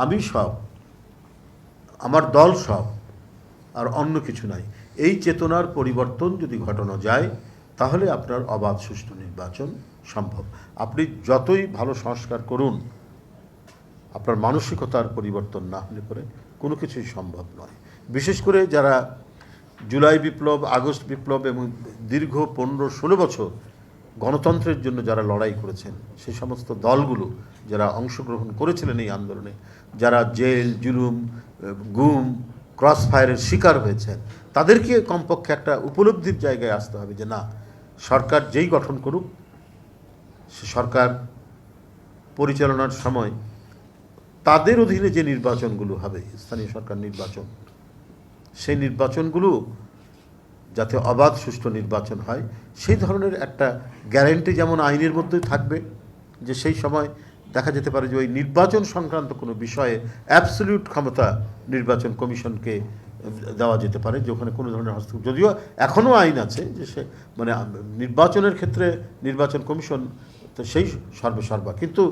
আমি সব, আমার দল সব, আর অন্য কিছু নাই, এই চেতনার পরিবর্তন যদি ঘটানো যায় তাহলে আপনার অবাধ সুষ্ঠু নির্বাচন সম্ভব। আপনি যতই ভালো সংস্কার করুন, আপনার মানসিকতার পরিবর্তন না হলে পরে কোনো কিছুই সম্ভব নয়। বিশেষ করে যারা জুলাই বিপ্লব, আগস্ট বিপ্লব এবং দীর্ঘ 15-16 বছর গণতন্ত্রের জন্য যারা লড়াই করেছেন, সেই সমস্ত দলগুলো যারা অংশগ্রহণ করেছিলেন এই আন্দোলনে, যারা জেল, জুলুম, গুম, ক্রস ফায়ারের শিকার হয়েছেন, তাদেরকে কমপক্ষে একটা উপলব্ধির জায়গায় আসতে হবে যে না, সরকার যেই গঠন করুক, সে সরকার পরিচালনার সময় তাদের অধীনে যে নির্বাচনগুলো হবে, স্থানীয় সরকার নির্বাচন, সেই নির্বাচনগুলো যাতে অবাধ সুষ্ঠু নির্বাচন হয়, সেই ধরনের একটা গ্যারেন্টি যেমন আইনের মধ্যেই থাকবে, যে সেই সময় দেখা যেতে পারে যে ওই নির্বাচন সংক্রান্ত কোনো বিষয়ে অ্যাবসলিউট ক্ষমতা নির্বাচন কমিশনকে দেওয়া যেতে পারে, যে ওখানে কোনো ধরনের হস্তক্ষেপ, যদিও এখনও আইন আছে যে সে মানে নির্বাচনের ক্ষেত্রে নির্বাচন কমিশন তো সেই সর্বেসর্বা, কিন্তু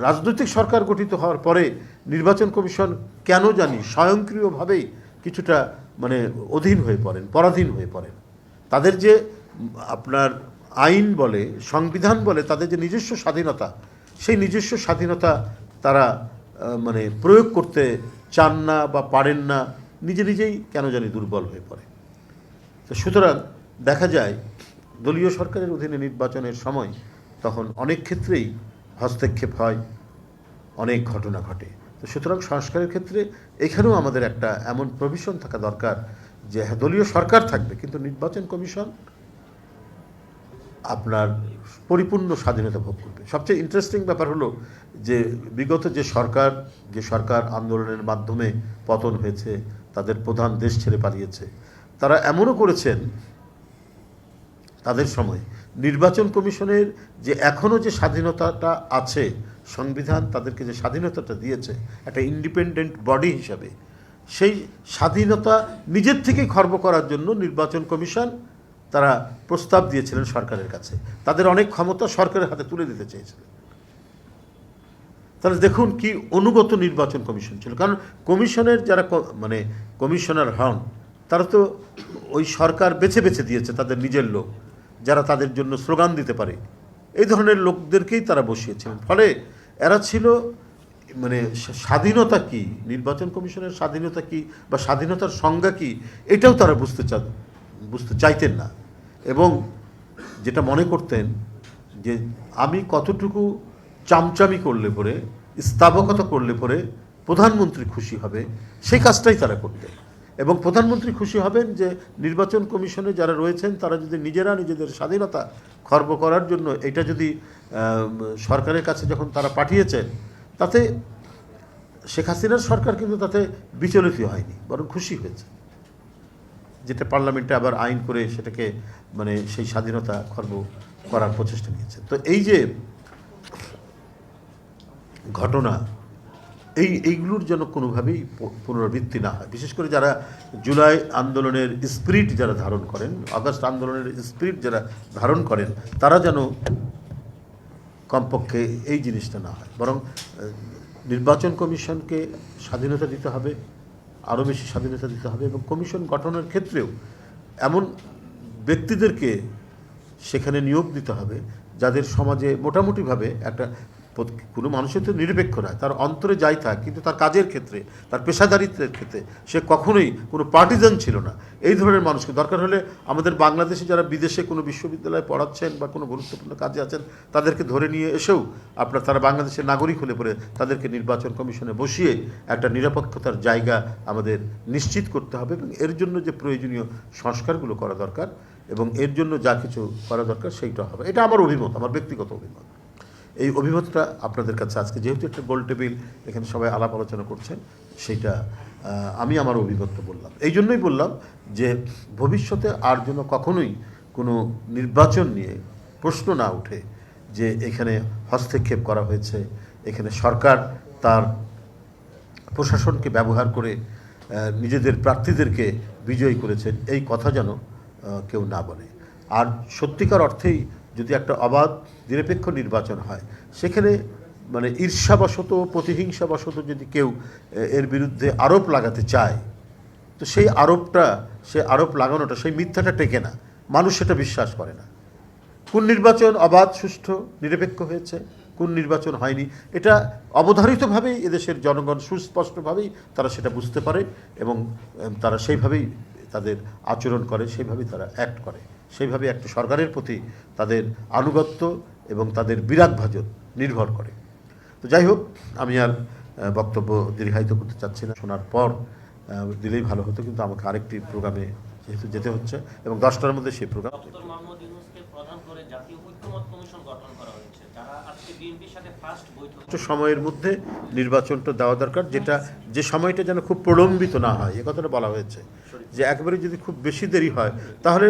রাজনৈতিক সরকার গঠিত হওয়ার পরে নির্বাচন কমিশন কেন জানি স্বয়ংক্রিয়ভাবেই কিছুটা মানে অধীন হয়ে পড়েন, পরাধীন হয়ে পড়েন। তাদের যে আপনার আইন বলে, সংবিধান বলে, তাদের যে নিজস্ব স্বাধীনতা, সেই নিজস্ব স্বাধীনতা তারা মানে প্রয়োগ করতে চান না বা পারেন না, নিজেই কেন জানি দুর্বল হয়ে পড়ে। তো সুতরাং দেখা যায় দলীয় সরকারের অধীনে নির্বাচনের সময় তখন অনেক ক্ষেত্রেই হস্তক্ষেপ হয়, অনেক ঘটনা ঘটে। তো সুতরাং সংস্কারের ক্ষেত্রে এখানেও আমাদের একটা এমন প্রভিশন থাকা দরকার যে হ্যাঁ, দলীয় সরকার থাকবে কিন্তু নির্বাচন কমিশন আপনার পরিপূর্ণ স্বাধীনতা ভোগ করবে। সবচেয়ে ইন্টারেস্টিং ব্যাপার হলো যে বিগত যে সরকার আন্দোলনের মাধ্যমে পতন হয়েছে, তাদের প্রধান দেশ ছেড়ে পালিয়েছে, তারা এমনও করেছেন তাদের সময় নির্বাচন কমিশনের যে এখনও যে স্বাধীনতাটা আছে, সংবিধান তাদেরকে যে স্বাধীনতাটা দিয়েছে একটা ইন্ডিপেন্ডেন্ট বডি হিসাবে, সেই স্বাধীনতা নিজের থেকেই খর্ব করার জন্য নির্বাচন কমিশন তারা প্রস্তাব দিয়েছিলেন সরকারের কাছে, তাদের অনেক ক্ষমতা সরকারের হাতে তুলে দিতে চেয়েছিলেন। তাহলে দেখুন কি অনুগত নির্বাচন কমিশন ছিল, কারণ কমিশনের যারা মানে কমিশনার হন তারা তো ওই সরকার বেছে বেছে দিয়েছে তাদের নিজের লোক, যারা তাদের জন্য স্লোগান দিতে পারে, এই ধরনের লোকদেরকেই তারা বসিয়েছিলেন। ফলে এরা ছিল মানে স্বাধীনতা কি, নির্বাচন কমিশনের স্বাধীনতা কি বা স্বাধীনতার সংজ্ঞা কি, এটাও তারা বুঝতে চাইতেন না, এবং যেটা মনে করতেন যে আমি কতটুকু চামচামি করলে পরে, স্থাবকতা করলে পরে প্রধানমন্ত্রী খুশি হবে, সেই কাজটাই তারা করতেন। এবং প্রধানমন্ত্রী খুশি হবেন যে নির্বাচন কমিশনে যারা রয়েছেন তারা যদি নিজেরা নিজেদের স্বাধীনতা খর্ব করার জন্য এটা যদি সরকারের কাছে যখন তারা পাঠিয়েছেন, তাতে শেখ হাসিনার সরকার কিন্তু তাতে বিচলিত হয়নি, বরং খুশি হয়েছে, যেটা পার্লামেন্টে আবার আইন করে সেটাকে মানে সেই স্বাধীনতা খর্ব করার প্রচেষ্টা নিয়েছে। তো এই যে ঘটনা, এইগুলোর যেন কোনোভাবেই পুনরাবৃত্তি না হয়। বিশেষ করে যারা জুলাই আন্দোলনের স্পিরিট যারা ধারণ করেন, আগস্ট আন্দোলনের স্পিরিট যারা ধারণ করেন, তারা যেন কমপক্ষে এই জিনিসটা না হয়, বরং নির্বাচন কমিশনকে স্বাধীনতা দিতে হবে, আরও বেশি স্বাধীনতা দিতে হবে, এবং কমিশন গঠনের ক্ষেত্রেও এমন ব্যক্তিদেরকে সেখানে নিয়োগ দিতে হবে যাদের সমাজে মোটামুটিভাবে একটা, কোনো মানুষের তো নিরপেক্ষ নয়, তার অন্তরে যাই থাক, কিন্তু তার কাজের ক্ষেত্রে, তার পেশাদারিত্বের ক্ষেত্রে সে কখনোই কোনো পার্টিজান ছিল না। এই ধরনের মানুষকে দরকার হলে আমাদের বাংলাদেশে যারা বিদেশে কোনো বিশ্ববিদ্যালয়ে পড়াচ্ছেন বা কোনো গুরুত্বপূর্ণ কাজে আছেন, তাদেরকে ধরে নিয়ে এসেও তারা বাংলাদেশের নাগরিক হলে পরে তাদেরকে নির্বাচন কমিশনে বসিয়ে একটা নিরপেক্ষতার জায়গা আমাদের নিশ্চিত করতে হবে, এবং এর জন্য যে প্রয়োজনীয় সংস্কারগুলো করা দরকার এবং এর জন্য যা কিছু করা দরকার সেইটা হবে। এটা আমার অভিমত, আমার ব্যক্তিগত অভিমত। এই অভিমতটা আপনাদের কাছে আজকে যেহেতু একটা গোল টেবিল, এখানে সবাই আলাপ আলোচনা করছেন, সেইটা আমি আমার অভিমতটা বললাম। এই জন্যই বললাম যে ভবিষ্যতে আর যেন কখনোই কোনো নির্বাচন নিয়ে প্রশ্ন না ওঠে যে এখানে হস্তক্ষেপ করা হয়েছে, এখানে সরকার তার প্রশাসনকে ব্যবহার করে নিজেদের প্রার্থীদেরকে বিজয়ী করেছেন, এই কথা যেন কেউ না বলে। আর সত্যিকার অর্থেই যদি একটা অবাধ নিরপেক্ষ নির্বাচন হয়, সেখানে মানে ঈর্ষাবশত প্রতিহিংসাবশত যদি কেউ এর বিরুদ্ধে আরোপ লাগাতে চায়, তো সেই আরোপ লাগানোটা, সেই মিথ্যাটা টেকে না, মানুষ সেটা বিশ্বাস করে না। কোন নির্বাচন অবাধ সুষ্ঠু নিরপেক্ষ হয়েছে, কোন নির্বাচন হয়নি, এটা অবধারিতভাবেই এদেশের জনগণ সুস্পষ্টভাবেই তারা সেটা বুঝতে পারে এবং তারা সেইভাবেই তাদের আচরণ করে, সেইভাবেই তারা অ্যাক্ট করে, সেইভাবে একটা সরকারের প্রতি তাদের আনুগত্য এবং তাদের বিরাগভাজন নির্ভর করে। তো যাই হোক, আমি আর বক্তব্য দীর্ঘায়িত করতে চাচ্ছি না। শোনার পর দিলেই ভালো হতো, কিন্তু আমাকে আরেকটি প্রোগ্রামে যেহেতু যেতে হচ্ছে এবং 10টার মধ্যে সেই প্রোগ্রাম। ডক্টর মোহাম্মদ ইউনূসকে প্রধান করে জাতীয় ঐক্যমত্য কমিশন গঠন করা হয়েছে, যারা আজকে বিএনপির সাথে ফার্স্ট বৈঠক। সময়ের মধ্যে নির্বাচনটা দেওয়া দরকার, যে সময়টা যেন খুব প্রলম্বিত না হয়, এ কথাটা বলা হয়েছে। যে একবারে যদি খুব বেশি দেরি হয় তাহলে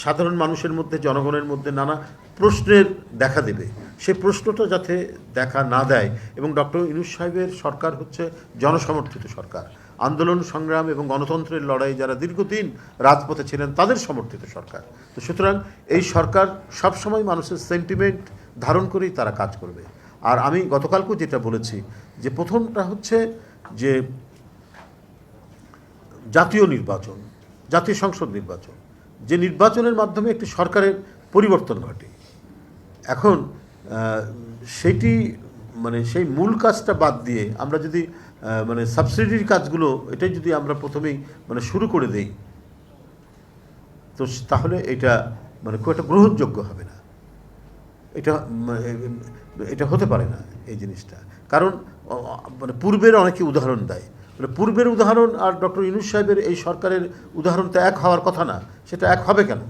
সাধারণ মানুষের মধ্যে, জনগণের মধ্যে নানা প্রশ্নের দেখা দেবে। সেই প্রশ্নটা যাতে দেখা না দেয়, এবং ডক্টর ইউনূস সাহেবের সরকার হচ্ছে জনসমর্থিত সরকার, আন্দোলন সংগ্রাম এবং গণতন্ত্রের লড়াই যারা দীর্ঘদিন রাজপথে ছিলেন তাদের সমর্থিত সরকার। তো সুতরাং এই সরকার সবসময় মানুষের সেন্টিমেন্ট ধারণ করেই তারা কাজ করবে। আর আমি গতকালকেও যেটা বলেছি, যে প্রথমটা হচ্ছে যে জাতীয় নির্বাচন, জাতীয় সংসদ নির্বাচন, যে নির্বাচনের মাধ্যমে একটি সরকারের পরিবর্তন ঘটে। এখন সেটি মানে সেই মূল কাজটা বাদ দিয়ে আমরা যদি মানে সাবসিডির কাজগুলো এটাই যদি আমরা প্রথমেই মানে শুরু করে দেই, তো তাহলে এটা মানে খুব একটা গ্রহণযোগ্য হবে না। এটা হতে পারে না এই জিনিসটা। কারণ মানে পূর্বের অনেকে উদাহরণ দেয়, মানে পূর্বের উদাহরণ আর ডক্টর ইউনূস সাহেবের এই সরকারের উদাহরণ তো এক হওয়ার কথা না। সেটা এক হবে কেন?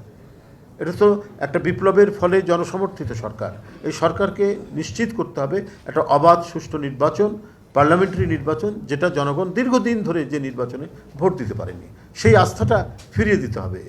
এটা তো একটা বিপ্লবের ফলে জনসমর্থিত সরকার। এই সরকারকে নিশ্চিত করতে হবে একটা অবাধ সুষ্ঠু নির্বাচন, পার্লামেন্টারি নির্বাচন, যেটা জনগণ দীর্ঘদিন ধরে যে নির্বাচনে ভোট দিতে পারেনি, সেই আস্থাটা ফিরিয়ে দিতে হবে।